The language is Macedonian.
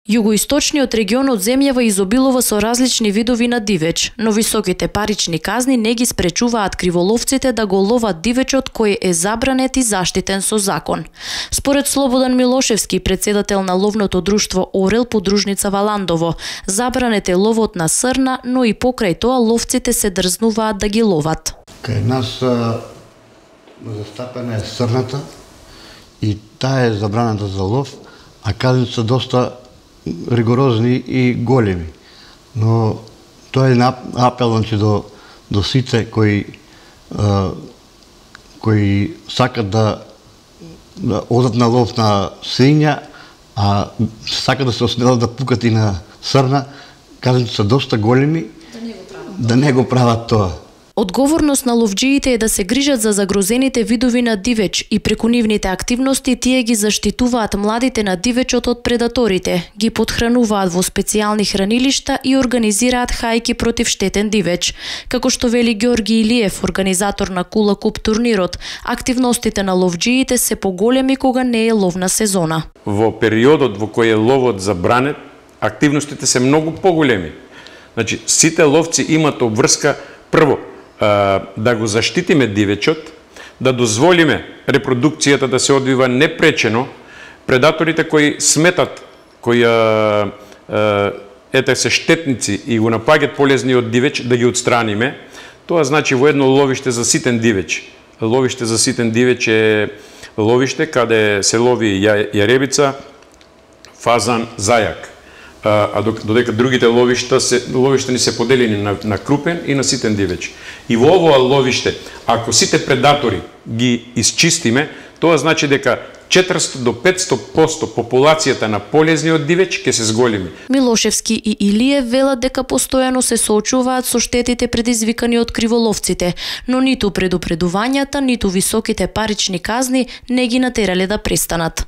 Југоисточниот регион од земјава изобилува со различни видови на дивеч, но високите парични казни не ги спречуваат криволовците да го ловат дивечот кој е забранет и заштитен со закон. Според Слободан Милошевски, председател на ловното друштво Орел подружница Валандово, забранет е ловот на срна, но и покрај тоа ловците се дрзнуваат да ги ловат. Кај нас застапена е срната и таа е забраната за лов, а казните се доста ригорозни и големи. Но тоа е апел до сите кои сакат да одат на лов на свиња, а сакат да се оснелат да пукат и на срна, казните се доста големи, да не го прават тоа. Одговорност на ловџиите е да се грижат за загрозените видови на дивеч и преку нивните активности тие ги заштитуваат младите на дивечот од предаторите, ги потхрануваат во специјални хранилишта и организираат хајки против штетен дивеч. Како што вели Ѓорги Илиев, организатор на Кула Куп турнирот, активностите на ловџиите се поголеми кога не е ловна сезона. Во периодот во кој е ловот забранет, активностите се многу поголеми. Значи, сите ловци имаат обврска прво да го заштитиме дивечот, да дозволиме репродукцијата да се одвива непречено, предаторите кои сметат, кои се штетници и го напаѓат полезниот дивеч, да ги отстраниме. Тоа значи во едно ловиште за ситен дивеч. Ловиште за ситен дивеч е ловиште каде се лови јаребица, фазан, зајак. А додека другите ловишта ни се поделени на крупен и на ситен дивеч. И во овоа ловиште, ако сите предатори ги исчистиме, тоа значи дека 400 до 500% популацијата на полезниот дивеч ќе се зголеми. Милошевски и Илиев велат дека постојано се соочуваат со штетите предизвикани од криволовците, но ниту предупредувањата, ниту високите парични казни не ги натерале да престанат.